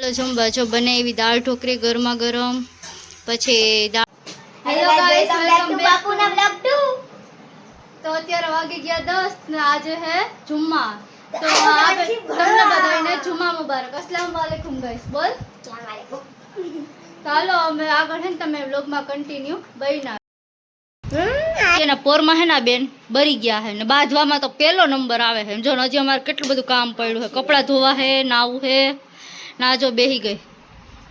જમવા જો બને એવી દાળ ઢોકળી ગરમા ગરમ પછી હેલો ગાઈસ વેલકમ બેક બાપુના બ્લોગ 2 તો અત્યારે વાગી ગયા 10 ને આજે હે જુમ્મા તો આપણે તમને બધાને જુમ્મા મુબારક અસ્સલામ વાલેકુમ ગાઈસ બોલ અસ્સલામ વાલેકુમ ચાલો અમે આગળ હે તમે વ્લોગમાં કન્ટિન્યુ બઈના એના પોરમાં હે ના બેન બરી ગયા હે ને બાંધવામાં તો પહેલો નંબર આવે છે જો હજી અમારે કેટલું બધું કામ પડ્યું છે કપડાં ધોવા હે નાવું હે ના જો બેહી ગઈ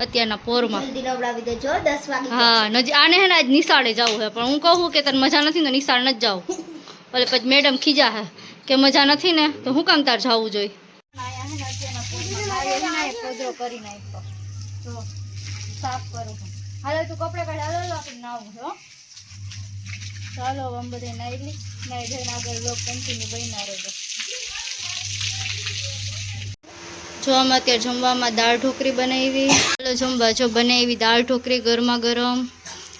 અત્યારના પોરમાં જલ્દી નવડાવી દેજો 10 વાગે હા નજી આને હે ને આજ નિશાળે જાવું છે પણ હું કહું કે તને મજા નથી ને નિશાળ ન જાવ ભલે પછી મેડમ ખીજા હે કે મજા નથી ને તો હું કામ તાર જાવું જોઈએ આયા હે ને અત્યારના પોરમાં લાવે હે ને કોદરો કરી નાખ્યો જો સાફ કરું હાલે તું કપડા કાઢ હાલો આપણે નાવું છે હો ચાલો આમ બધે નાઈ જઈને આગળ લોક કન્ટિન્યુ બનના રહેજો જો અમે અત્યારે જમવામાં દાળ ઢોકળી બનાવી ચાલો જમવા જો બને એવી દાળ ઢોકળી ગરમા ગરમ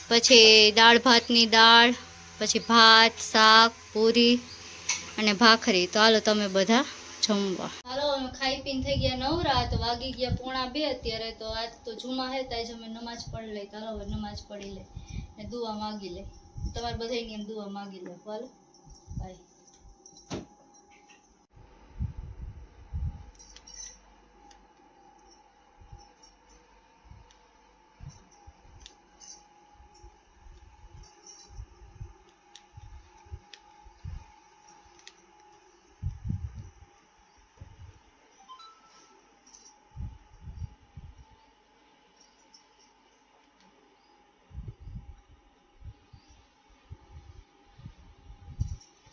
પછી દાળ ભાતની દાળ પછી ભાત શાક પૂરી અને ભાખરી તો હાલો તમે બધા જમવા હાલો અમે ખાઈ પીને થઈ ગયા નવરા તો વાગી ગયા 1:30 અત્યારે તો આજ તો જુમા હે તો આજે અમે નમાજ પઢી લઈ ચાલો હવે નમાજ પઢી લે ને દુઆ માગી લે તમારે બધાની એમ દુઆ માગી લે ચાલો બાય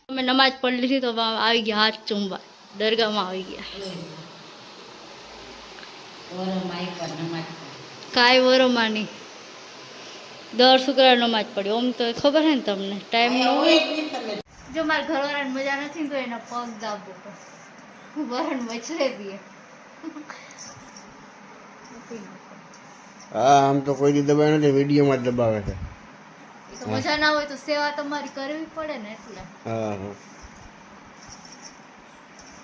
અમે નમાજ પઢી લીધી તો આવી ગયા હાથ ચૂમવા દરગાહમાં આવી ગયા કાંઈ વરોમાં નહીં દર શુક્રવાર નમાજ પડી ઓમ તો ખબર છે ને તમને ટાઈમ ન હોય જો મારા ઘરવાળાને મજા નથી ને તો એનો પગ દાબો વરણ મચરે દે હા આમ તો કોઈ દી દબાવે નથી વિડીયોમાં જ દબાવે છે તો મજા ના હોય તો સેવા તમારી કરવી પડે ને એટલે હા હા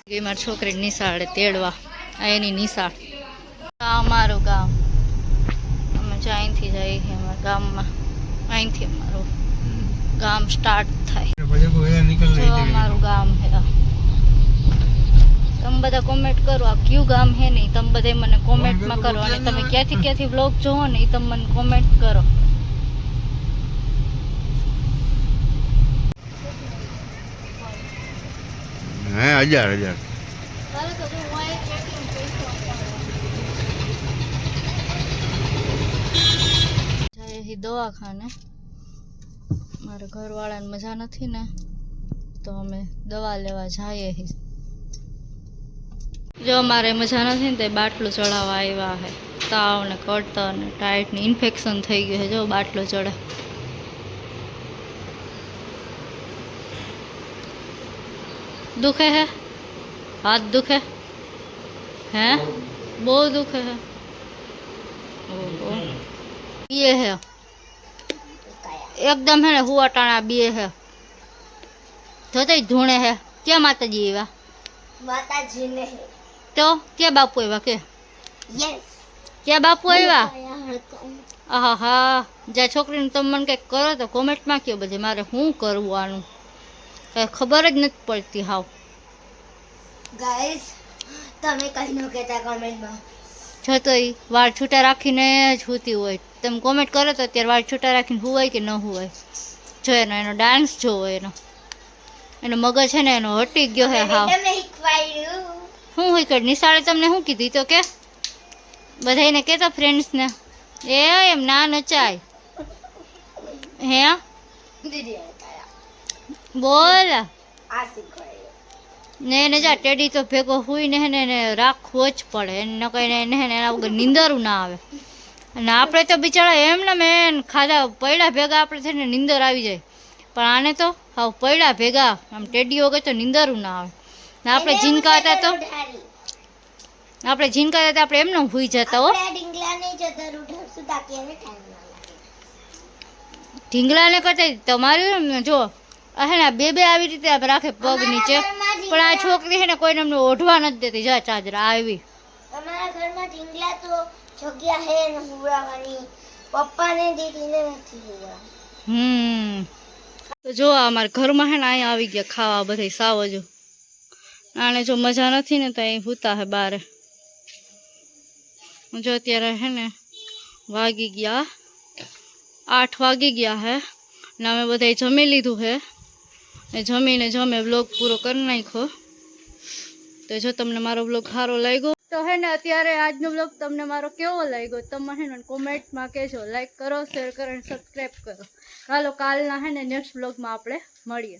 ગઈ મારી છોકરી નિશાળે તેડવા આ એની નિશાળ આ અમારું ગામ અમે જ અહીંથી જઈએ છીએ અમારા ગામમાં અહીંથી અમારું ગામ સ્ટાર્ટ થાય જો અમારું ગામ છે તમે બધા કોમેન્ટ કરો આ કયું ગામ છે ને તમે બધા મને કોમેન્ટમાં કરો અને તમે ક્યાંથી વ્લોગ જોવો ને એ તમે મને કોમેન્ટ કરો હા 1000 દવાખાને મારા ઘરવાળાને મજા નથી ને તો અમે દવા લેવા જઈએ જો મારે મજા નથી ને તો બાટલો ચડાવવા આવ્યા છે તાવ ને કળતર ને ટાઈટ ને ઇન્ફેક્શન થઈ ગયું છે જો બાટલો ચડે दुखे है हाथ दुखे हैं बहुत दुखे है ये है एकदम है ना हुआ टाना बीए है तो धूणे है क्या माता जी ने तो क्या बापू एवा के यस क्या बापू एवा आहा हा जा छोकरी ने तम मन के करो तो कमेंट में क्यों बजे मारे हूँ करवानुं खबर ज नहीं पड़ती हाव गाइस તમે કઈ ન કહેતા કમેન્ટમાં જો તો વાળ છૂટા રાખીને જ હોતી હોય તમે કોમેન્ટ કરો તો અત્યારે વાળ છૂટા રાખીને હુવાય કે ન હુવાય જો એનો ડાન્સ જોવો એનો મગજ છે ને એનો હટી ગયો હે હાવ હું હોય કે નિશાળે તમને શું કીધું તો કે બધાને કહેતો ફ્રેન્ડ્સને એ એમ ના નચાય હે બોલ ને એને જા ટેડી તો ભેગો હુઈ ને રાખવો જ પડે એને કહીને એને એના વગર નીંદરું ના આવે અને આપણે તો બિચારા એમ ને મેં ખાધા પૈડા ભેગા આપણે થઈને નીંદર આવી જાય પણ આને તો હાવ પૈડા ભેગા આમ ટેડીઓ વગર તો નીંદરું ના આવે ને આપણે જીનકા હતા તો આપણે એમને હુઈ જતા હો ઢીંગલાને કરતા તમારું જો હે ને બે આવી રીતે રાખે પગ નીચે પણ આ છોકરી છે ને કોઈને અમને ઓઢવા નથી દેતી જા ચાદરા આવી ઘરમાં ઢીંગલા તો જગ્યા હે ને હુવડાવવાની. પપ્પાને દીદીને નથી હુવડાવવાની. તો જો આ અમારા ઘરમાં હે ને અહીંયા આવી ગયા ખાવા બધા સાવ જો આને જો મજા નથી ને તો અહીં હુતા હે બારે. જો અત્યારે હે ને વાગી ગયા 8 વાગી ગયા હે ને અમે બધાય જમી લીધું હે ને જમીને જમે વ્લોગ પૂરો કરી નાખ્યો. તો જો તમને મારો વ્લોગ સારો લાગ્યો તો હે ને અત્યારે આજનો વ્લોગ તમને મારો કેવો લાગ્યો તમે હે ને કોમેન્ટમાં કહેજો. લાઈક કરો, શેર કરો અને સબસ્ક્રાઈબ કરો. ચાલો કાલના હે ને નેક્સ્ટ વ્લોગમાં આપણે મળીએ.